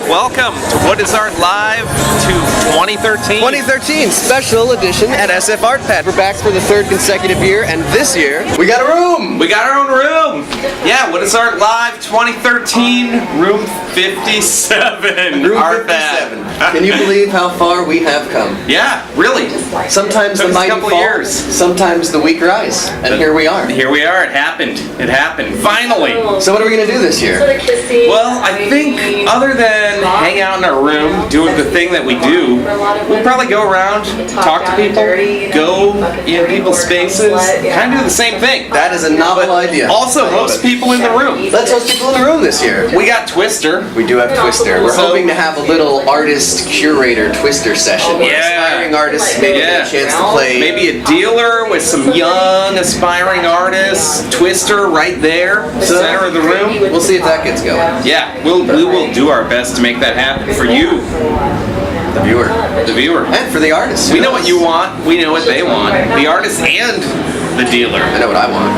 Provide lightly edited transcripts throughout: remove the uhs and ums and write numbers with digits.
Welcome to What is Art Live to 2013. 2013 special edition at SF ArtPad. We're back for the third consecutive year, and this year we got a room. We got our own room. Yeah, What is Art Live 2013, room 57. Room ArtPad. 57. Can you believe how far we have come? Yeah, really. Sometimes the mighty fall, years. sometimes the weak rise, and here we are. Here we are. It happened. It happened. Finally. So what are we going to do this year? Well, I think other than hang out in our room, doing the thing that we do, we'll probably go around, talk to people, go in people's spaces, kind of do the same thing. That is a novel idea. Also, host people in the room. Let's host people in the room this year. We got Twister. We do have Twister. We're hoping to have a little artist-curator Twister session. Where aspiring artists maybe get a chance to play. Maybe a dealer with some young, aspiring artists. Twister right there, center of the room. We'll see if that gets going. Yeah, we will do our best to make that happen for you. The viewer. The viewer. And for the artist. We know what you want. We know what they want. The artist and the dealer. I know what I want.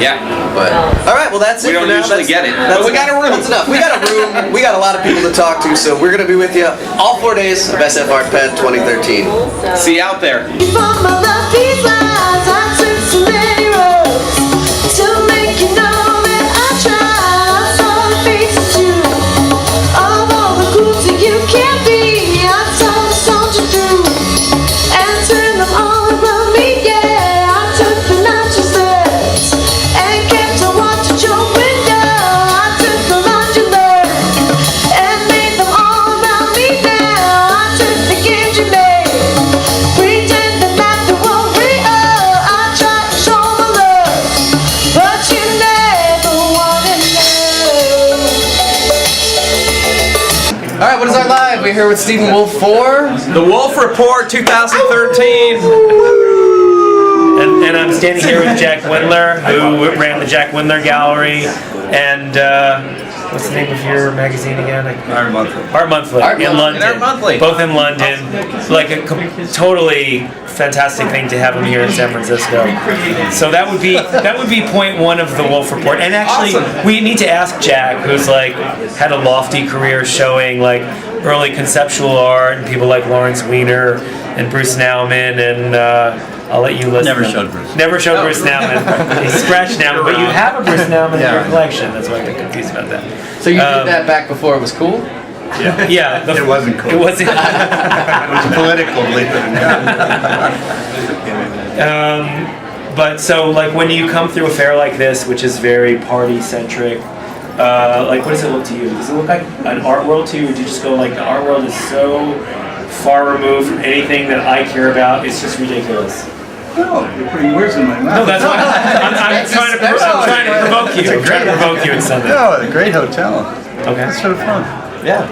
Yeah. But all right, well that's it. We don't usually get it. But we got a room. That's enough. We got a room. We got a lot of people to talk to, so we're gonna be with you all 4 days of SF ArtPad 2013. See you out there. Alright, What is Art Live? We're here with Stephen Wolf for The Wolf Report 2013. And I'm standing here with Jack Windler, who ran the Jack Windler Gallery, and what's the name of your magazine again? Art Monthly. Art Monthly in London. Art Monthly. Both in London. Like a totally fantastic thing to have him here in San Francisco. So that would be point one of the Wolf Report. And actually, we need to ask Jack, who's like had a lofty career showing like early conceptual art and people like Lawrence Weiner and Bruce Nauman and. I'll let you listen. Never showed Bruce. Never showed Bruce Nauman. He scratched Nauman, but you have a Bruce Nauman in your collection. That's why I get confused about that. So you did that back before it was cool? Yeah. Yeah. It wasn't cool. It wasn't. It was political, believe it or not. But so, like, when you come through a fair like this, which is very party-centric, like, what does it look to you? Does it look like an art world to you, or do you just go, like, the art world is so far removed from anything that I care about, it's just ridiculous? No, you're putting words in my mouth. No, that's why I'm trying to provoke you. I'm trying to provoke you in something. No, a great hotel. Okay. It's sort of fun. Yeah.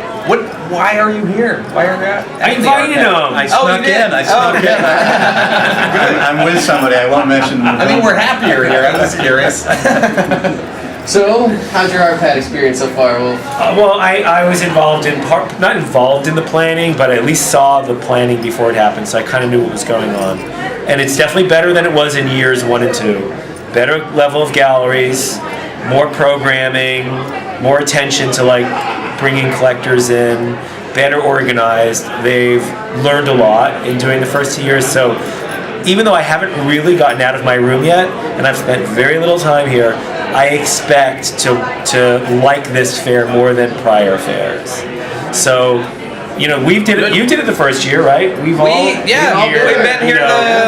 Why are you here? Why are you at I invited him. I snuck in. I'm with somebody. I won't mention. I mean, we're happier here. I'm just curious. So, how's your ArtPad experience so far, Wolf? Well, I was involved in not involved in the planning, but I at least saw the planning before it happened, so I kind of knew what was going on. And it's definitely better than it was in years 1 and 2. Better level of galleries, more programming, more attention to like bringing collectors in, better organized. They've learned a lot in doing the first 2 years, so even though I haven't really gotten out of my room yet, and I've spent very little time here, I expect to like this fair more than prior fairs. So, you know, you did it the first year, right? We've been here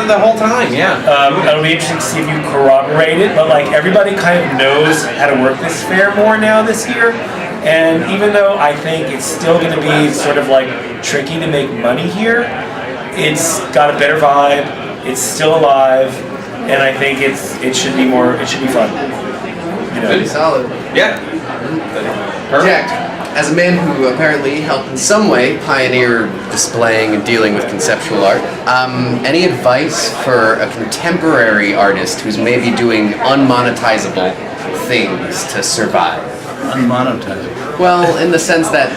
the whole time, yeah. It'll be interesting to see if you corroborate it, but like everybody kind of knows how to work this fair more now this year. And even though I think it's still going to be sort of like tricky to make money here, it's got a better vibe. It's still alive, and I think it should be fun. You know? Pretty solid. Yeah. Jack, as a man who apparently helped in some way pioneer displaying and dealing with conceptual art, any advice for a contemporary artist who's maybe doing unmonetizable things to survive? Unmonetized. Well, in the sense that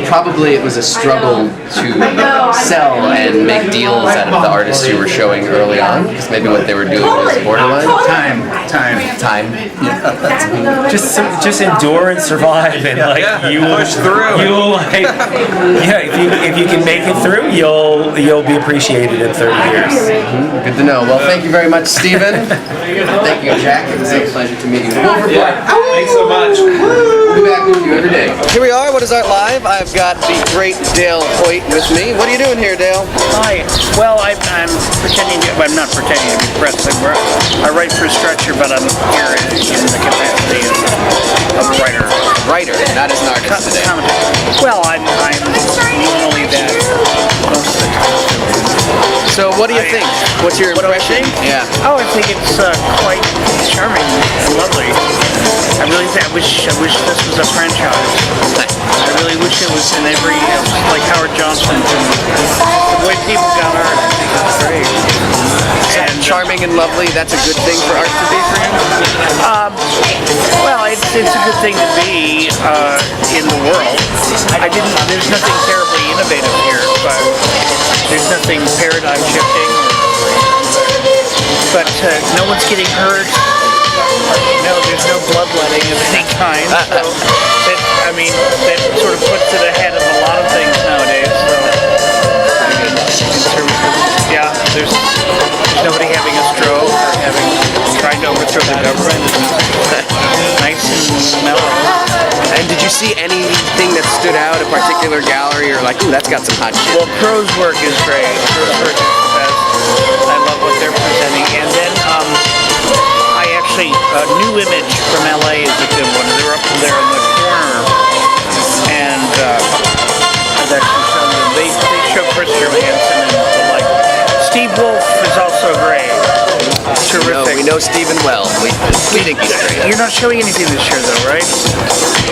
probably it was a struggle to sell and make deals out of the artists you were showing early on, because maybe what they were doing was borderline. Time. Just endure and survive, and like you will push through. You'll like if you can make it through, you'll be appreciated in 30 years. Good to know. Well, thank you very much, Stephen. Thank you, Jack. It was a pleasure to meet you. Thanks so much. We'll be back with you every day. Here we are. What is Art Live? I've got the great Dale Hoyt with me. What are you doing here, Dale? Hi. Well, I'm pretending to, I'm not pretending to be pressed. I write for Structure, but I'm here in the capacity of a writer. Writer, not as an artist today. Well, I'm normally that most of the time. So what do you think? What's your What do I impression? think? Yeah. Oh, I think it's quite charming and lovely. I wish this was a franchise. I really wish it was in every, like Howard Johnson. The way people got art, I think it's great. And Charming and lovely, that's a good thing for art to be for you? well, it's a good thing to be in the world. There's nothing terribly innovative here, but there's nothing paradigm shifting. But no one's getting hurt. No, there's no bloodletting of any kind. So that sort of puts it ahead of a lot of things nowadays. So, yeah, there's nobody having a stroke or trying to overthrow the government. Nice and mellow. And did you see anything that stood out, a particular gallery, or like, ooh, that's got some hot shit? Well, Crow's work is great. Crow's work is the best. I love what they're presenting. And then New Image from LA is a good one. They're up there in the corner. And I've actually shown them. They show Chris Johansson and the like. Steve Wolf is also great. Terrific. We know Stephen well. We think he's great. You're not showing anything this year, though, right?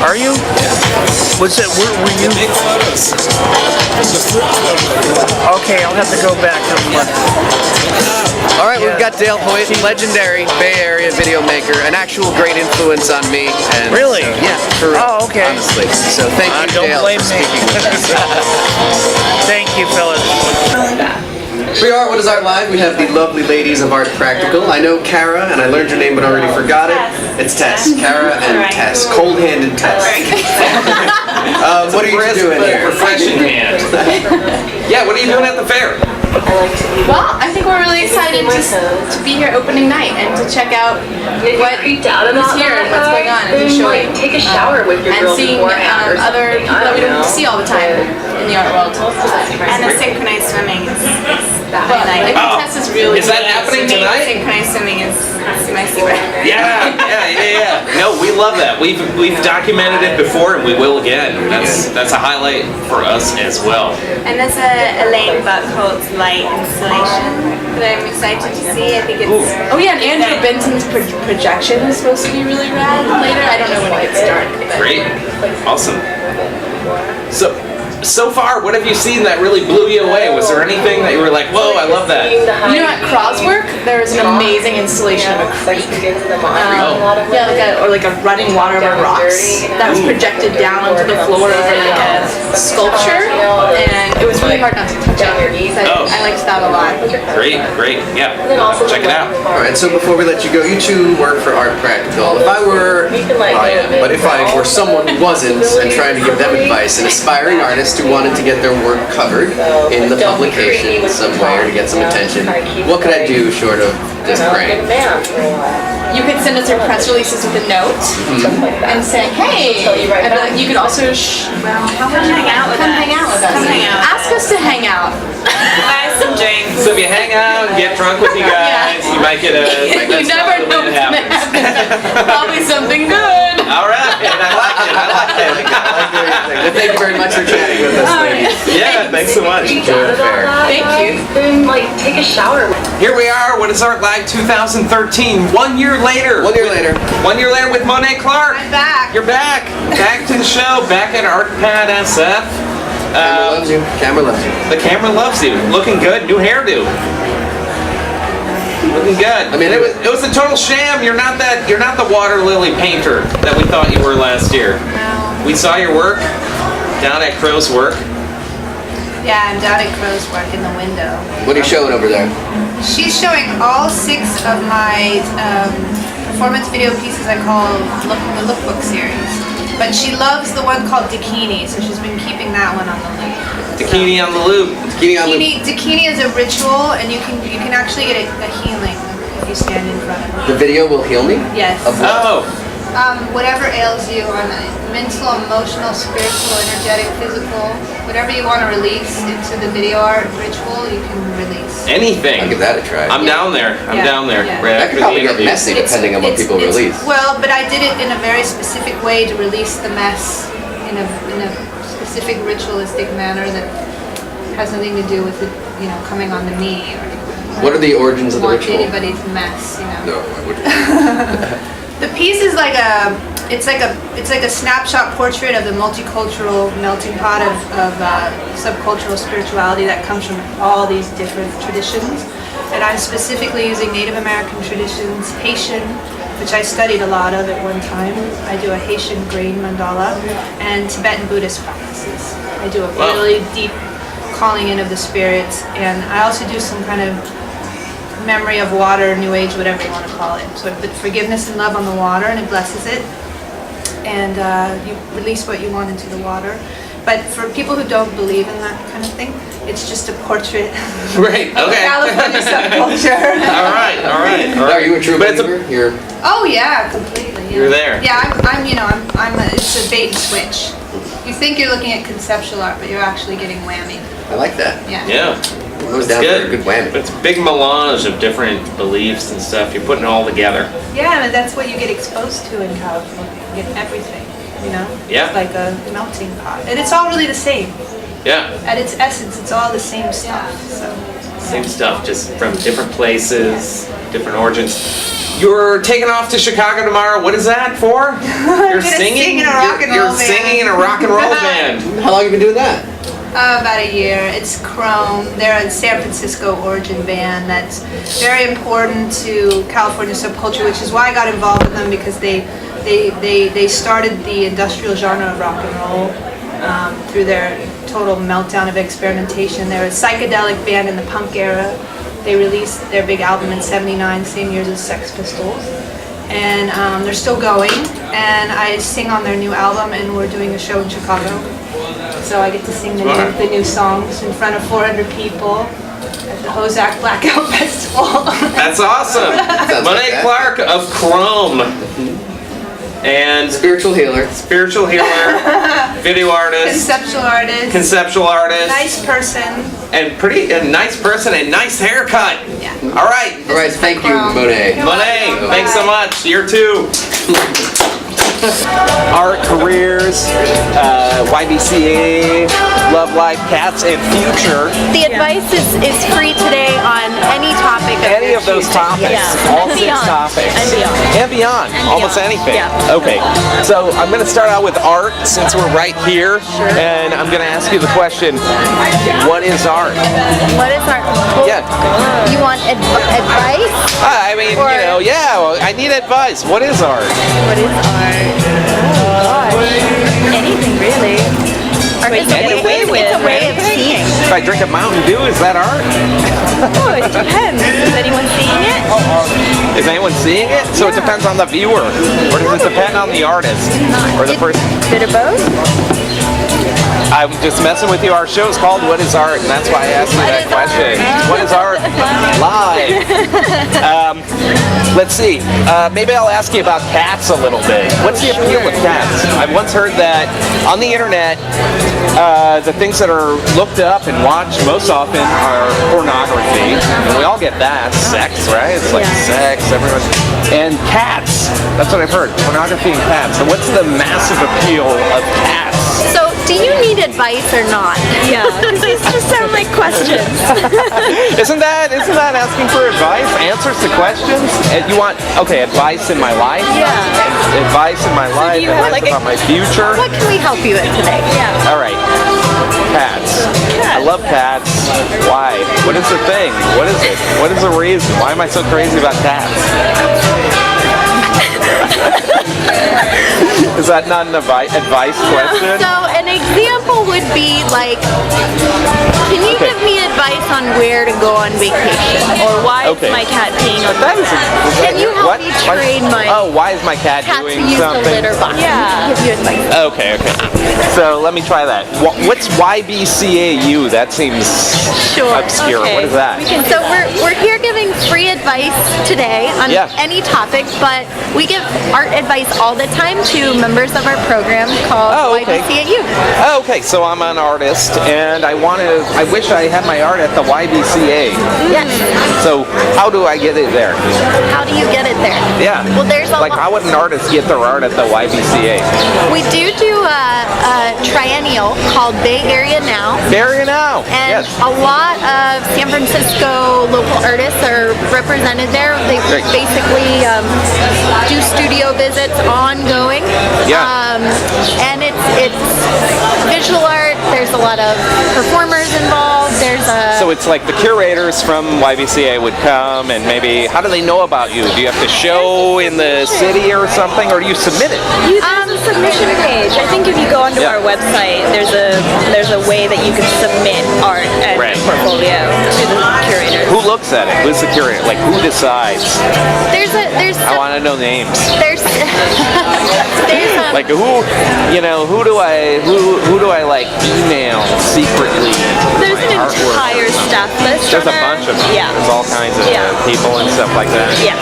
Are you? Was it? Were you? Big photos. Okay, I'll have to go back and look. All right, we've got Dale Hoyt, legendary Bay Area video maker, an actual great influence on me. And Really? Yeah. For real, Oh, okay. Honestly. So thank you, Don't Dale, blame for me. speaking with us. Thank you, fellas. We are What is Art Live. We have the lovely ladies of Art Practical. I know Kara, and I learned your name but already forgot it. It's Tess. Kara and Tess. Cold-handed Tess. What are you doing here? Refreshing hand. Yeah, what are you doing at the fair? Well, I think we're really excited to be here opening night and to check out what is here and what's going on and to show you. Take a shower with your And girl seeing beforehand or other something. people that we don't see all the time in the art world. And the synchronized swimming is the But I highlight. think Tess is really Is that good at happening swimming. tonight? Synchronized swimming is my secret. Yeah. No, we love that. We've documented it before, and we will again. That's a highlight for us as well. And there's a Elaine book called Light Installation that I'm excited to see. I think it's... Oh yeah, and Andrew Benton's projection is supposed to be really rad later. I don't know when it gets started. But Great. Awesome. So far, what have you seen that really blew you away? Was there anything that you were like, whoa, I love that? you know, at Crow's work, there was an amazing installation of a creek. Yeah, like a running water over rocks that was projected down onto the floor over like a sculpture, and it was really hard not to touch it. So I liked that a lot. Great. Yeah. Check it out. All right, so before we let you go, you two work for Art Practical. If I were, but if I were someone who wasn't and trying to give them advice, an aspiring artist who wanted to get their work covered in the publication some way or to get some attention, what could I do short of just praying? You could send us your press releases with a note and say, hey, and then you could also Come hang out with us. hang out with us. Come hang out. Ask us to hang out. Buy some drinks. So if you hang out and get drunk with you guys, you might get a... You never know what's gonna happen. Probably something good. All right. I like it. Thank you very much for chatting with us, ladies. Yeah, thanks so much. Enjoy the fair. Thank you. Then, take a shower. Here we are. What is Art Live 2013? 1 year later. 1 year later. 1 year later with Monet Clark. I'm back. You're back. Back to the show. Back at ArtPadSF. Camera loves you. Camera loves you. The camera loves you. Looking good. New hairdo. Looking good. I mean, it was a total sham. You're not the water lily painter that we thought you were last year. We saw your work. down at Crow's work. Yeah, I'm down at Crow's work in the window. What are you showing over there? She's showing all 6 of my performance video pieces I call the Lookbook series. But she loves the one called Dakini, so she's been keeping that one on the loop. Dakini on the loop. Dakini is a ritual, and you can actually get a healing if you stand in front of The it. video will heal me? Yes. Of what? Oh. Whatever ails you, on a mental, emotional, spiritual, energetic, physical, whatever you want to release into the video art ritual, you can release. Anything. I'll give that a try. I'm down there. I'm down there. Yeah. Right That could after the probably get interview. messy depending on what people release. Well, but I did it in a very specific way to release the mess in a specific ritualistic manner that has nothing to do with it, coming onto me or anything. What are the origins of the Want ritual? anybody's mess, No, I wouldn't. The piece is like it's like a snapshot portrait of the multicultural melting pot of subcultural spirituality that comes from all these different traditions. And I'm specifically using Native American traditions, Haitian, which I studied a lot of at one time. I do a Haitian grain mandala, and Tibetan Buddhist practices. I do a really deep calling in of the spirits, and I also do some kind of memory of water, new age, whatever you want to call it. So I put forgiveness and love on the water, and it blesses it. And you release what you want into the water. But for people who don't believe in that kind of thing, it's just a portrait Right. of Okay. California subculture. All right. Are you a true But it's believer? Oh yeah, completely. Yeah. You're there. Yeah, it's a bait and switch. You think you're looking at conceptual art, but you're actually getting whammy. I like that. Yeah. Yeah. It goes down for a good whammy. But it's a big melange of different beliefs and stuff. You're putting it all together. Yeah, and that's what you get exposed to in California. You get everything, Yeah. It's like a melting pot. And it's all really the same. Yeah. At its essence, it's all the same stuff. So Same stuff, just from different places, different origins. You're taking off to Chicago tomorrow. What is that for? You're gonna sing in a rock and You're roll band. singing in a rock and roll band. How long have you been doing that? about a year. It's Chrome. They're a San Francisco origin band that's very important to California subculture, which is why I got involved with them, because they started the industrial genre of rock and roll through their total meltdown of experimentation. They're a psychedelic band in the punk era. They released their big album in '79, same year as Sex Pistols. And they're still going, and I sing on their new album, and we're doing a show in Chicago. So I get to sing the new songs in front of 400 people at the Hozak Blackout Festival. That's awesome. Monet Clark of Chrome. And spiritual healer, video artist, conceptual artist, nice person, and nice person and nice haircut. Yeah. All right. Thank you, Monet. Monet, thanks so much. Year 2. Art, careers, YBCA, Love Life, Cats, and Future. The advice is free today on any topic. Any of those topics. Yeah. All 6 topics. And beyond. And beyond. Almost anything. Yeah. Okay. So I'm going to start out with art since we're right here. Sure. And I'm going to ask you the question, what is art? What is art? Well, Yeah. You want advice? I mean, I need advice. What is art? What is art? Oh gosh. Anything really. Art is a way of seeing. If I drink a Mountain Dew, is that art? Oh, it depends. Is anyone seeing it? Is anyone seeing it? So it depends on the viewer. Or does it depend on the artist? Or the person? Bit of both? I'm just messing with you. Our show is called What is Art? And that's why I asked you that question. What is art? Live. Let's see. Maybe I'll ask you about cats a little bit. What's the appeal of cats? I've once heard that on the internet, the things that are looked up and watched most often are pornography. And we all get that. Sex, right? It's like sex, everyone. And cats. That's what I've heard. Pornography and cats. So what's the massive appeal of cats? So, do you need advice or not? Yeah, because these just sound like questions. Isn't that asking for advice? Answers to questions? And you want, advice in my life? Yeah. Advice in my life, you have advice about my future? What can we help you with today? Yeah. All right. Cats. I love cats. Why? What is the thing? What is it? What is the reason? Why am I so crazy about cats? Is that not an advice question? So an example example would be like, can you give me advice on where to go on vacation? Or why is my cat peeing on my mat? Can you help me train my why is my cat cat to doing use something? the litter box? Yeah. Give you advice. Okay. So let me try that. What's YBCAU? That seems obscure. Okay. What is that? So we're here giving free advice today on any topic, but we give art advice all the time to members of our program called YBCAU. Oh, okay. So I'm an artist, and I wish I had my art at the YBCA. Yes. So how do I get it there? How do you get it there? Yeah. Well, there's a how would an artist get their art at the YBCA? We do a triennial called Bay Area Now. Bay Area Now. And a lot of San Francisco local artists are represented there. They basically do studio visits ongoing. Yeah. And it's visual art. There's a lot of performers involved. So it's like the curators from YBCA would come, and maybe how do they know about you? Do you have to show in the city or something, or do you submit it? There's a submission page. I think if you go onto our website, there's a way that you can submit art and a portfolio to the curator. Who looks at it? Who's the curator? Like who decides? I want to know names. There's like who do I like email secretly? There's an entire staff list. There's a bunch of them. Yeah. There's all kinds of people and stuff like that. Yeah.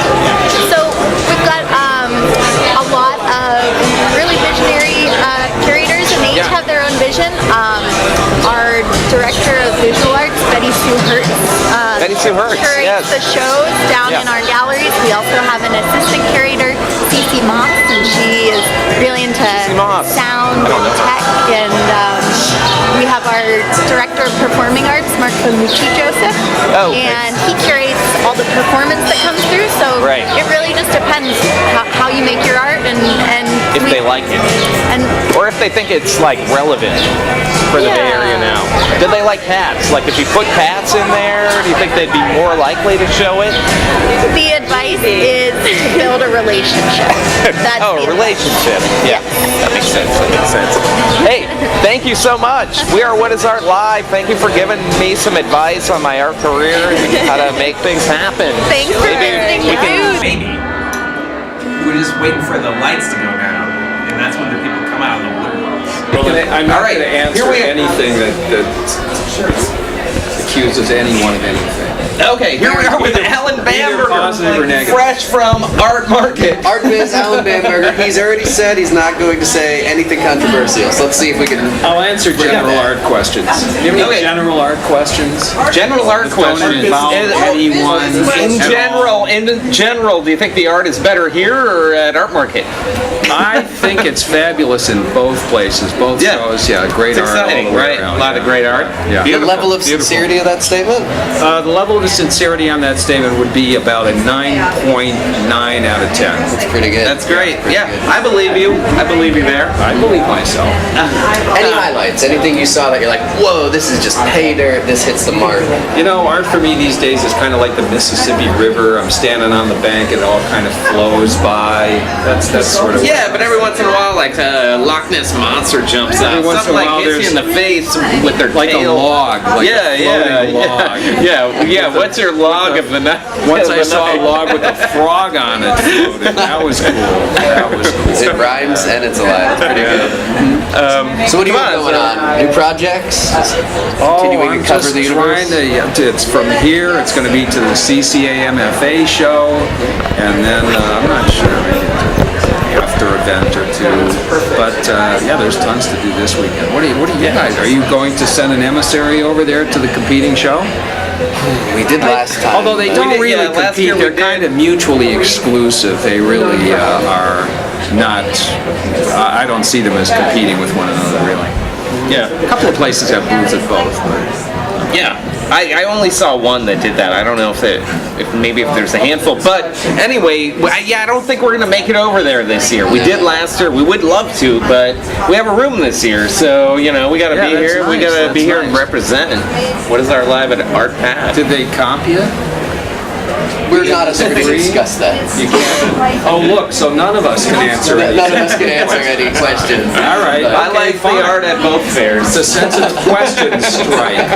So we've got a lot of really visionary curators, and they each have their own vision. Our director of visual arts, Betty Sue Hertz, curates the shows down in our galleries. We also have an assistant curator, Cece Moss, and she is really into sound and tech. And we have our director of performing arts, Mark Pamucci Joseph, and he curates all the performance that comes through. So it really just depends how you make your art and if they like it, or if they think it's like relevant for the Bay Area now. Do they like cats? Like if you put cats in there, do you think they'd be more likely to show it? The advice is to build a relationship. That's a relationship. Yeah, that makes sense. Hey, thank you so much. We are What is Art Live. Thank you for giving me some advice on my art career and how to make things happen. Thanks for visiting. Maybe we're just waiting for the lights to go down, and that's when the people come out of the woodworks. I'm not going to answer anything that accuses anyone of anything. Okay, here we are with Alan Bamberger, positive or negative. fresh from Art Market. Art Biz Alan Bamberger. He's already said he's not going to say anything controversial. So let's see if we can. I'll answer general art questions. Do you have any general art questions? General art questions. Anyone? In general, do you think the art is better here or at Art Market? I think it's fabulous in both places, both shows. Yeah, great art. Exciting, right? A lot of great art. Yeah. The level of sincerity of that statement? The level of sincerity on that statement would be about a 9.9 out of 10. That's pretty good. That's great. Yeah, I believe you. I believe you there. I believe myself. Any highlights? Anything you saw that you're like, whoa, this is just pay dirt, this hits the mark? You know, art for me these days is kind of like the Mississippi River. I'm standing on the bank, it all kind of flows by. That's sort of. Yeah, but every once in a while, like Loch Ness Monster jumps out. Every once in a while, hits you in the face with their like tail. a log. Like a floating log. Yeah. What's your log of the night? Once I saw a log with a frog on it floating. That was cool. It rhymes and it's alive. It's pretty good. So what do you got going on? New projects? Continuing to cover the universe? It's from here. It's going to be to the CCAMFA show, and then I'm not sure. After event or two, but there's tons to do this weekend. What are you guys? Are you going to send an emissary over there to the competing show? We did last time. Although they don't really compete, they're kind of mutually exclusive. They really are not. I don't see them as competing with one another really. Yeah, a couple of places have booths at both, but. Yeah, I only saw one that did that. I don't know if there's a handful, but anyway, I don't think we're gonna make it over there this year. We did last year. We would love to, but we have a room this year, so we gotta be here. Nice. We gotta be here and represent. What is our live at ArtPad? Did they comp you? We're not at liberty to discuss that. You can't. Oh, look, so none of us can answer it. None of us can answer any questions. All right. I like the art at both fairs. It's a sensitive question strike.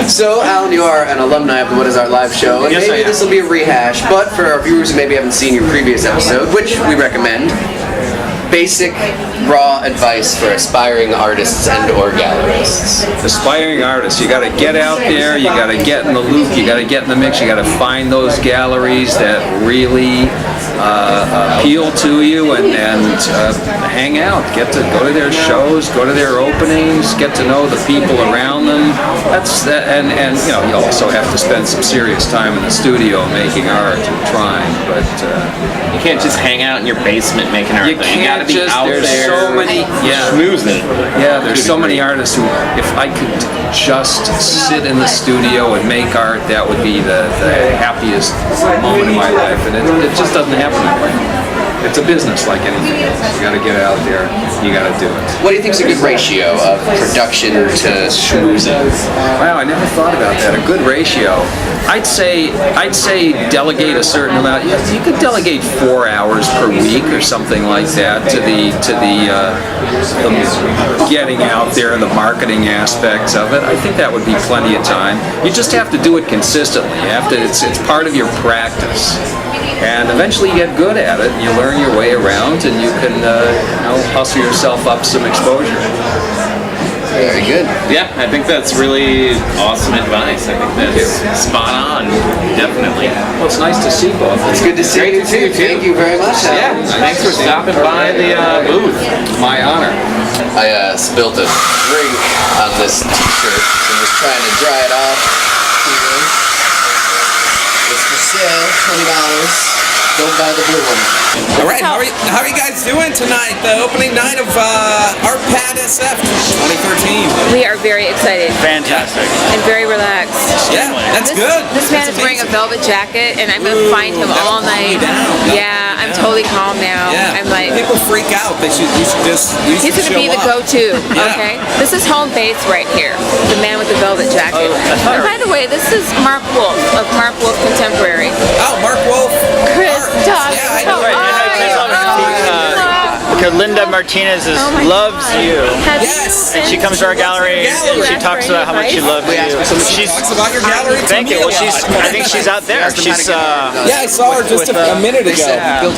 So, Alan, you are an alumni of the What Is Art Live show, and Yes, I maybe am. this will be a rehash, but for our viewers who maybe haven't seen your previous episode, which we recommend, basic, raw advice for aspiring artists and or gallerists. Aspiring artists, you got to get out there, you got to get in the loop, you got to get in the mix, you got to find those galleries that really appeal to you and hang out. Go to their shows, go to their openings, get to know the people around them. And you know, you also have to spend some serious time in the studio making art and trying. But You can't just hang out in your basement making art. you though. can't gotta be just. out There's there so many. Yeah. schmoozing. Yeah, there's so many artists who, if I could just sit in the studio and make art, that would be the happiest moment of my life. And it just doesn't happen that way. It's a business like anything else. You got to get out there. You got to do it. What do you think is a good ratio of production to schmoozing? Wow, I never thought about that. A good ratio. I'd say delegate a certain amount. You could delegate 4 hours per week or something like that to the getting out there and the marketing aspects of it. I think that would be plenty of time. You just have to do it consistently. You have to. It's part of your practice. And eventually you get good at it, and you learn your way around, and you can hustle yourself up some exposure. Very good. Yeah, I think that's really awesome advice. I think that's spot on. Definitely. Well, it's nice to see both. It's good to see Great you to see you, too. too. Thank you very much. Yeah, thanks for stopping by the booth. My honor. I spilt a drink on this t-shirt, so I'm just trying to dry it off. Here. It's for sale, $20. Don't buy the blue one. All right, how are you guys doing tonight? The opening night of ArtPadSF 2013. We are very excited Fantastic. and very relaxed. Yeah, that's good. This man is wearing a velvet jacket, and I'm gonna find him all night. Yeah, I'm totally calm now. Yeah, I'm like, people freak out. You should just he's gonna be the go-to. Yeah. Okay, this is home base right here. The man with the velvet jacket. And by the way, this is Mark Wolf of Mark Wolf Contemporary. Oh, Mark Wolf. Chris, Doug, Yeah, I how know. are you? Linda Martinez loves you. Yes. And she comes to our gallery and she talks about how much she loves you. She's Talks about your gallery. thank you. Well, I think she's out there. She's Yeah, I saw her just a minute ago.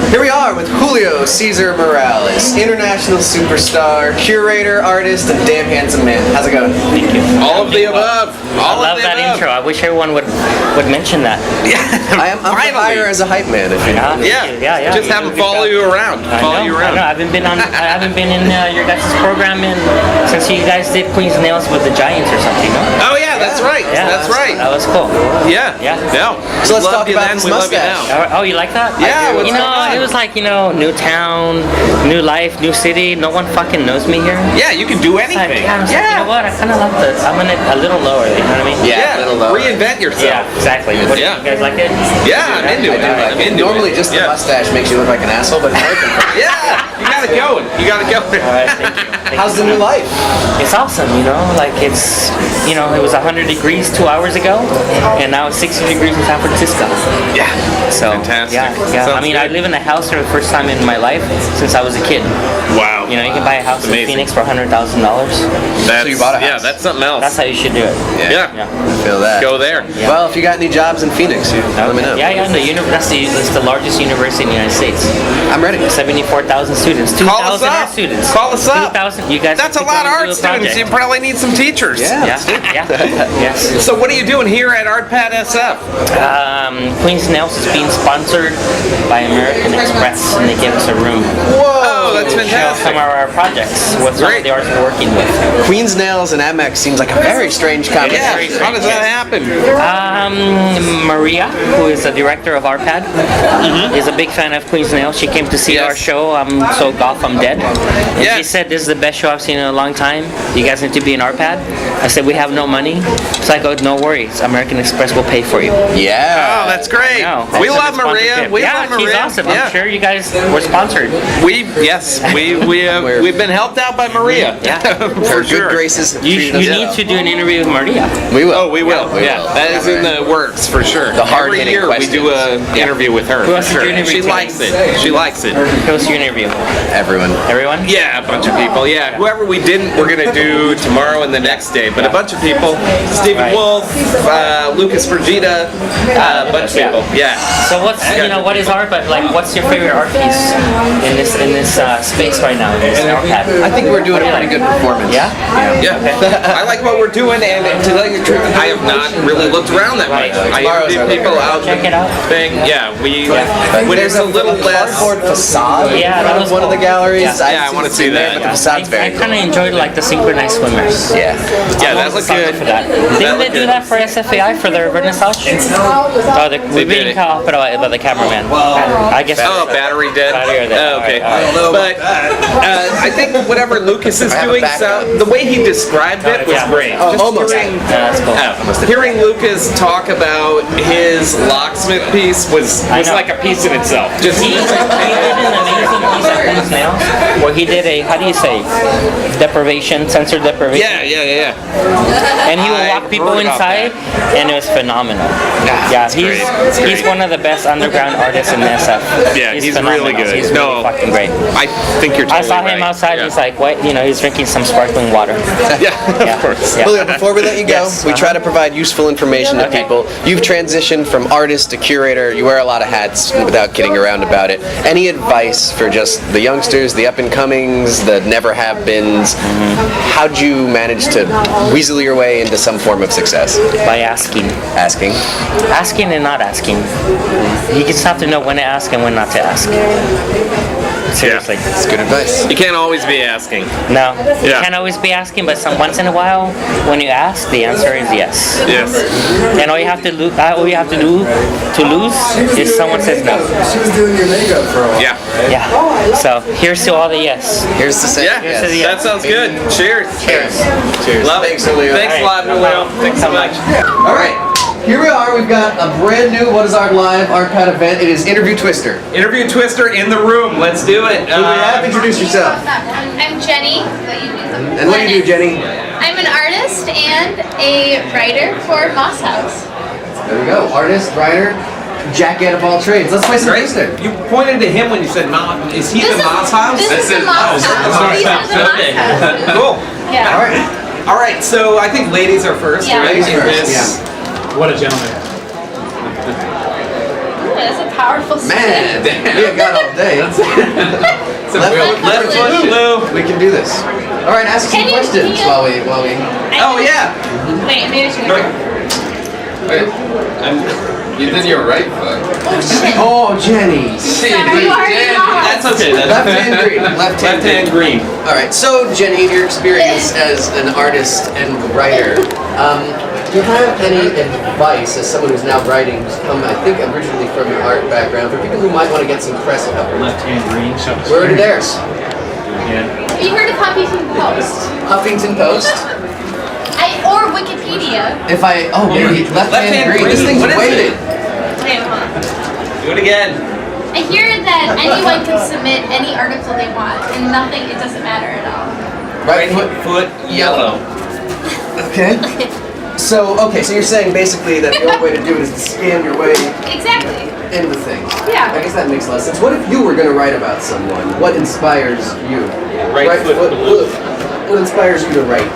Here we are with Julio Cesar Morales, international superstar, curator, artist, and damn handsome man. How's it going? thank you. All of the above. I love that intro. I wish everyone would mention that. I'm the hire as a hype man. If you know. Yeah. Just have them follow you around. I know. I haven't been in your guys' program since you guys did Queen's Nails with the Giants or something. No? Oh yeah, that's right. Yeah, That's right. That was cool. Yeah. So let's talk you about then, this we love you mustache. now. Oh, you like that? Yeah, what's You know, going on? it was like, new town, new life, new city. No one fucking knows me here. Yeah, you can do Like, anything. I was like, you know what? I kind of like this. I'm in it a little lower. You know what I mean? Yeah, a little lower. Reinvent yourself. Yeah, exactly. What, Yeah. You guys like it? Yeah, I'm into it. I'm into Normally, it. just the Yeah. mustache makes you look like an asshole, but it's working. Yeah, you got it going. You got it going. All right, thank you. Thank How's you. the new life? It's awesome, like it's, it was 100 degrees 2 hours ago, and now it's 60 degrees in San Francisco. Yeah. So, Fantastic. yeah. Sounds I mean, I good. live in a house for the first time in my life since I was a kid. Wow. You can buy a house in Amazing. Phoenix for $100,000. That's, So you bought a Yeah, house. that's something else. That's how you should do it. Yeah. I feel that. Go there. Yeah. Well, if you got any jobs in Phoenix, let me know. Yeah. That's the largest university in the United States. I'm ready. 74,000 students. Call us 2,000 art up. students. Call us up. 2,000. You guys. That's a have to lot of come and art do a students. project. You probably need some teachers. Yeah. Yeah. Yes. So what are you doing here at ArtPadSF? Queen's Nails is being sponsored by American Express, and they give us a room Whoa, that's to show fantastic. some of our projects with some of Great. the artists we're working with. Queen's Nails and Amex seems like a very strange Yeah, combination. how does that happen? Maria, who is the director of ArtPad, is a big fan of Queen's Nails. She came to see Yes. our show, I'm So Goth, I'm Dead. And Yes. she said, this is the best show I've seen in a long time. You guys need to be in ArtPad. I said, we have no money. So I go, no worries. American Express will pay for you. Yeah. Oh, that's great. No, We that's a love good Maria. sponsorship. We yeah, love Maria. she's awesome. Yeah. I'm sure you guys were sponsored. We Yes, we've been helped out by Maria. Yeah. For Her sure. good graces. You need to do an interview with Maria. We will. Oh, we will. Yeah, that is in the works for sure. The hard-hitting Every year we do an interview with her. Who else for did you sure. interview She today? likes it. She likes it. Who was your interview? Everyone. Everyone? Yeah, a bunch of people. Yeah, whoever we didn't, we're gonna do tomorrow and the next day. But a bunch of people. Stephen Right. Wolf, Lucas Fergita, a bunch of people. Yeah. So what is art? But like, what's your favorite art piece in this space right now? In this ArtPad? I think we're doing a pretty good performance. Yeah. Yeah. I like what we're doing, and to tell you the truth, I have not really looked around that much. I interviewed people out. Check it out. Thing. Yeah, when it's a little less. Cardboard facade Yeah, in that front was of one of the cool. galleries. Yeah, I want to see that. But the facade's very I cool. kind of enjoyed like the synchronized swimmers. Yeah. Yeah, that looks good. For that. Didn't they do that for SFAI for their vernissage? Oh, we're did being it. cut off by the cameraman. I guess. Oh, battery dead. Battery dead. Oh, okay. All right. But I think whatever Lucas is have a doing, backup. the way he described it was Yeah. great. Oh, Just almost. hearing, That's cool. hearing Lucas talk about his locksmith piece was know. like a piece in itself. Just He did an amazing piece at Phoenix Nails where he did a, how do you say, sensor deprivation. Yeah. And he would I walk people heard about inside, and it was phenomenal. Yeah, he's one of the best underground artists in SF. Yeah, he's phenomenal. really good. He's really fucking great. I think you're totally I saw him right. outside. Yeah. He's like, what? He's drinking some sparkling water. Yeah, Yeah. of course. Yeah. Julio, before we let you go, Yes, we try to provide useful information to people. You've transitioned from artist to curator. You wear a lot of hats without kidding around about it. Any advice for just the youngsters, the up-and-comings, the never-have-beens? How'd you manage to weasel your way into some form of success? By asking. Asking. Asking and not asking. You just have to know when to ask and when not to ask. Seriously. That's good advice. You can't always be asking. No, you Yeah. can't always be asking, but once in a while, when you ask, the answer is yes. Yes. And all you have to do to lose is someone says no. Yeah. Yeah. So here's to all the yes. Here's the say. Yeah, Here's to the that yes. sounds good. Cheers. Cheers. Cheers. Love it. Thanks, Julio. Thanks a lot, Julio. Thanks so much. All right. Here we are. We've got a brand new What is Art Live ArtPad event. It is Interview Twister. Interview Twister in the room. Let's do it. Who do we have? Introduce yourself. I'm Jenny. And what do you do, Jenny? I'm an artist and a writer for Moss House. There we go. Artist, writer, jacket of all trades. Let's play some Twister. You pointed to him when you said Mom. Is he the Moss House? This is the Moss House. These are the Moss Okay. House. Cool. Yeah. All right. All right. So I think ladies are first, Yeah. right? Ladies In first, this- yeah. What a gentleman. Ooh, that's a powerful Man, statement. we have got all day. Left foot, Lou. We can do this. All right, ask some Can you- questions can you- while we. Oh yeah. Wait, maybe I should. You did your right foot. Oh shit. Oh, Jenny. Sorry, you already lost. That's okay. Left hand green. Left hand Left hand green. All right. So, Jenny, in your experience as an artist and writer, do you have any advice as someone who's now writing, who's come, I think, originally from an art background, for people who might want to get some press coverage? Left hand green. Where are theirs? Have you heard of Huffington Post? Huffington Post. Or Wikipedia. If I, maybe left hand green. This thing's What is weighted. Wait, hold on. Do it again. I hear that anyone can submit any article they want, and nothing, it doesn't matter at all. Right Foot yellow. Okay. So you're saying basically that the only way to do it is to scan your way Exactly. into the thing. Yeah. I guess that makes a lot of sense. What if you were going to write about someone? What inspires you? Right foot blue. What inspires you to write?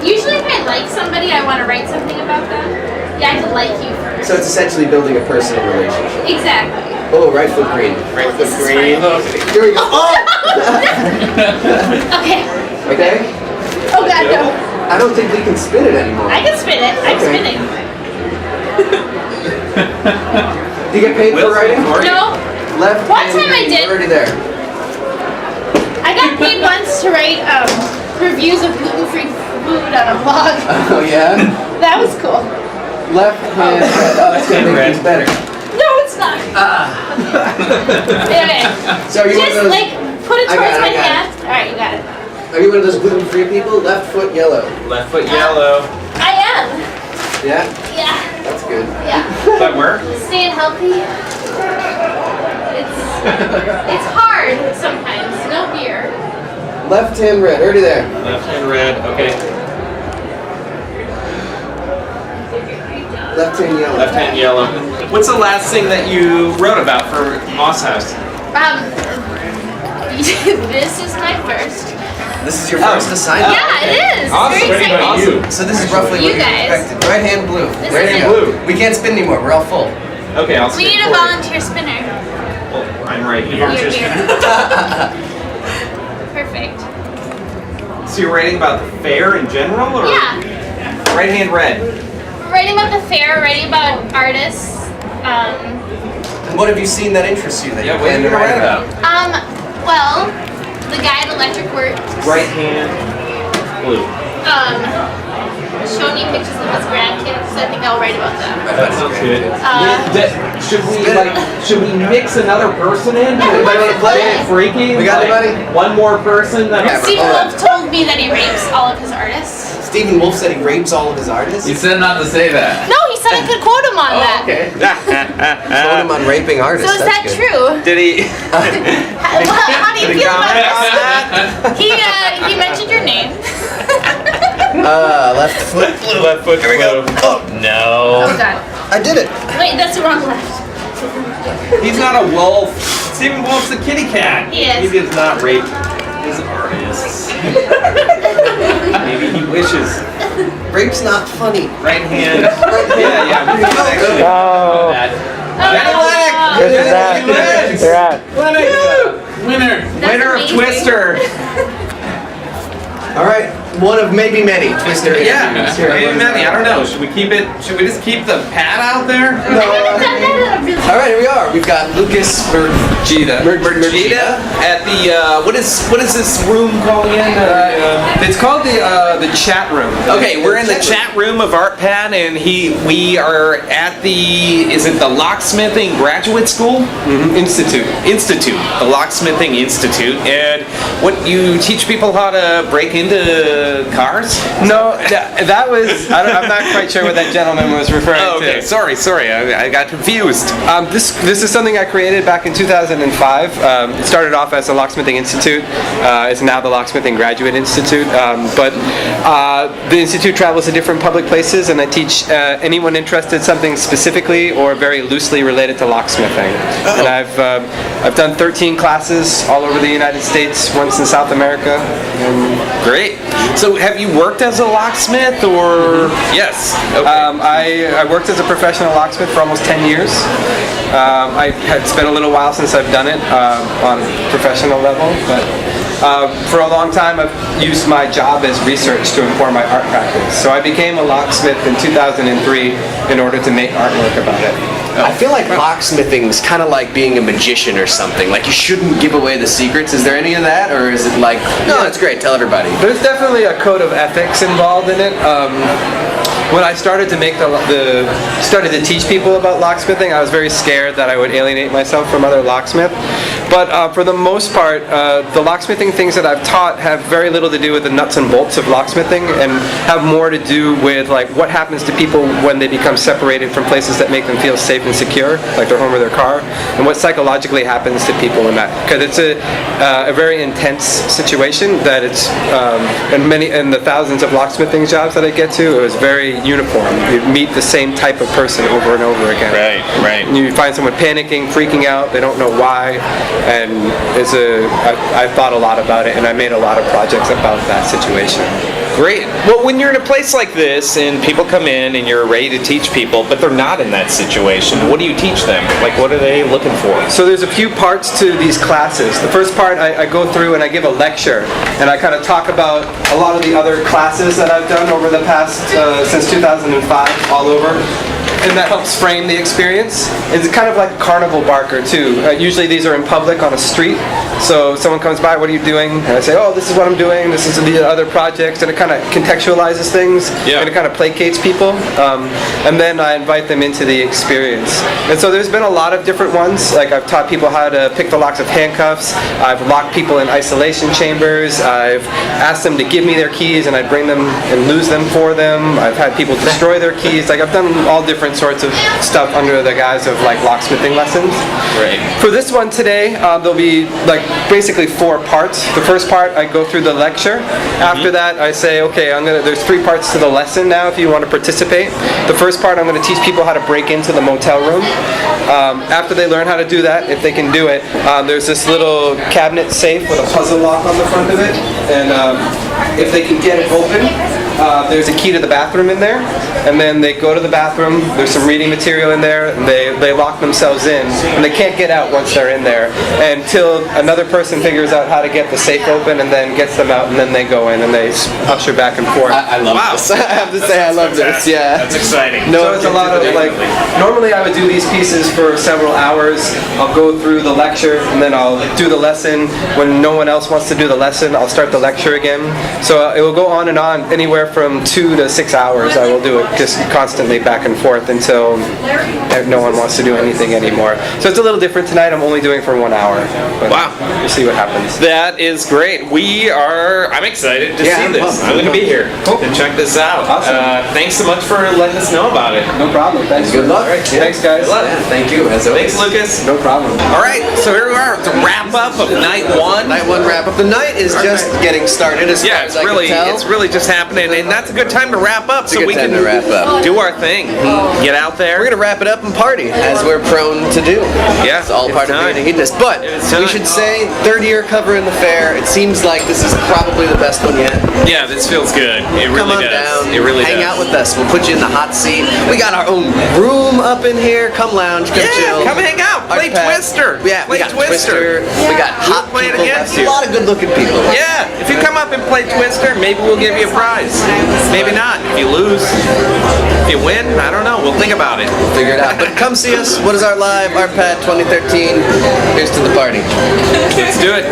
Usually if I like somebody, I want to write something about them. Yeah, I have to like you first. So it's essentially building a personal relationship. Exactly. Oh, right foot green. Right foot This is green. fine. Here we go. Oh! Okay. Okay. Oh god, no. I don't think we can spin it anymore. I can spin it. I'm Okay. spinning. Do you get paid for writing? No. Left One hand time I green. did. We're already there. I got paid once to write reviews of gluten-free food on a blog. Oh yeah. That was cool. Left hand. Oh, that's gonna make things better. No, it's not. Okay. So are you one of Just those? like put it I towards got my it, I got hand. All right, you got it. Are you one of those gluten-free people? Left foot yellow. Left foot yellow. I am. Yeah. Yeah. That's good. Yeah. Does that work? Staying healthy. It's hard sometimes. No beer. Left hand red, already there. Left hand red. Okay. Left hand yellow. Left hand yellow. What's the last thing that you wrote about for Moss House? This is my first. This is your first assignment. Yeah, it is. Awesome. Very exciting. Awesome. So this is roughly You what you guys. expected. Right hand blue. This Right is hand it. blue. We can't spin anymore. We're all full. Okay, I'll We skip need a forward. volunteer spinner. Well, I'm right here. You're here. Perfect. So you're writing about the fair in general, or Yeah. right hand red? Writing about the fair, writing about artists. And what have you seen that interests you that you What are plan you to gonna write write about? Well, the guy at Electric Works. Right hand blue. Showing me pictures of his grandkids, so I think I'll write about them. That sounds good. Uh, Should we mix another person in? Yeah, Anybody want to play play. it freaky? We got Like, anybody? One more person. Steve Wolf told me that he rapes all of his artists. Stephen Wolf said he rapes all of his artists. You said not to say that. No, he said I could quote him on that. Okay. Quote him on raping artists. So is That's that good. true? Did he? How do you feel about this? He mentioned your name. Left foot blue. Left foot. Here we go. Oh, No. Oh god. I did it. Wait, that's the wrong left. He's not a wolf. Stephen Wolf's a kitty cat. He is. He does not rape his artists. Maybe he wishes. Rape's not funny. Right hand. Yeah. We can actually Oh. that. Oh, This is that. Wins. They're at. Winner. Winner of amazing. Twister. All right, one of maybe many Twister Yeah. interviews here. Maybe many. I don't know. Should we keep it? Should we just keep the pad out there? I haven't done that in a really All right, here we are. We've got Lucas Mergita at the what is this room called again? It's called the chat room. Okay, we're in the chat room of ArtPad, and we are at the the Locksmithing Graduate School Institute, the Locksmithing Institute, and what you teach people how to break into cars? No, that was, I'm not quite sure what that gentleman was referring Okay, to. sorry, I got confused. This is something I created back in 2005. It started off as the Locksmithing Institute. It's now the Locksmithing Graduate Institute. But the Institute travels to different public places, and I teach anyone interested in something specifically or very loosely related to locksmithing. And I've done 13 classes all over the United States, once in South America. Great. So have you worked as a locksmith or? Yes. Okay. I worked as a professional locksmith for almost 10 years. It's been a little while since I've done it on a professional level, but for a long time I've used my job as research to inform my art practice. So I became a locksmith in 2003 in order to make artwork about it. I feel like locksmithing's kind of like being a magician or something. Like you shouldn't give away the secrets. Is there any of that, or is it like, no, it's great, tell everybody? There's definitely a code of ethics involved in it. When I started to make started to teach people about locksmithing, I was very scared that I would alienate myself from other locksmiths. But for the most part, the locksmithing things that I've taught have very little to do with the nuts and bolts of locksmithing, and have more to do with like what happens to people when they become separated from places that make them feel safe and secure, like their home or their car, and what psychologically happens to people in that. Because it's a very intense situation that it's in the thousands of locksmithing jobs that I get to, it was very uniform. You meet the same type of person over and over again. Right. You find someone panicking, freaking out, they don't know why, and I thought a lot about it, and I made a lot of projects about that situation. Great. Well, when you're in a place like this and people come in and you're ready to teach people, but they're not in that situation, what do you teach them? Like, what are they looking for? So there's a few parts to these classes. The first part, I go through and I give a lecture, and I kind of talk about a lot of the other classes that I've done over the past, since 2005, all over. And that helps frame the experience. It's kind of like a carnival barker too. Usually these are in public on a street. So someone comes by, what are you doing? And I say, oh, this is what I'm doing. This is the other projects. And it kind of contextualizes things. Yeah. And it kind of placates people. And then I invite them into the experience. And so there's been a lot of different ones. Like I've taught people how to pick the locks of handcuffs. I've locked people in isolation chambers. I've asked them to give me their keys and I bring them and lose them for them. I've had people destroy their keys. Like I've done all different sorts of stuff under the guise of like locksmithing lessons. Right. For this one today, there'll be like basically 4 parts. The first part, I go through the lecture. After that, I say, okay, there's 3 parts to the lesson now if you want to participate. The first part, I'm going to teach people how to break into the motel room. After they learn how to do that, if they can do it, there's this little cabinet safe with a puzzle lock on the front of it. And if they can get it open, there's a key to the bathroom in there, and then they go to the bathroom, there's some reading material in there, and they lock themselves in, and they can't get out once they're in there until another person figures out how to get the safe open and then gets them out, and then they go in and they usher back and forth. I love this. I have to say I love this, yeah. That's exciting. So it's a lot of like, normally I would do these pieces for several hours. I'll go through the lecture and then I'll do the lesson. When no one else wants to do the lesson, I'll start the lecture again. So it will go on and on, anywhere from 2 to 6 hours. I will do it just constantly back and forth until no one wants to do anything anymore. So it's a little different tonight. I'm only doing for 1 hour. But wow. We'll see what happens. That is great. I'm excited to see I'm this. pumped. I'm going to be here to check this out. Awesome. Thanks so much for letting us know about it. No problem. Thanks. Good luck. All right. Thanks, guys. Good luck. Yeah, thank you, as always. Thanks, Lucas. No problem. All right, so here we are. It's a wrap up of night 1. Night 1 wrap up. The night is just getting started as far Yeah, as I can tell. it's really just happening, and that's a good time to wrap up, It's a so good we time can to wrap up. do our thing. Get out there. We're gonna wrap it up and party, as we're prone to do. Yeah, It's all it's part of time. being a hedonist. But It's we time. should say, 3rd year covering the fair. It seems like this is probably the best one yet. Yeah, this feels good. It really Come on does. down. It really hang does. out with us. We'll put you in the hot seat. We got our own room up in here. Come lounge. Come chill. Come hang out. Play ArtPad. Twister. Yeah, we Play got Twister. We got hot We'll play it people. against A you. lot of good-looking people. Yeah, if you come up and play Twister, maybe we'll give you a prize. Maybe not. If you lose, if you win, I don't know. We'll think about it. Figure it out. But come see us. What is our live ArtPad 2013? Here's to the party. Let's do it.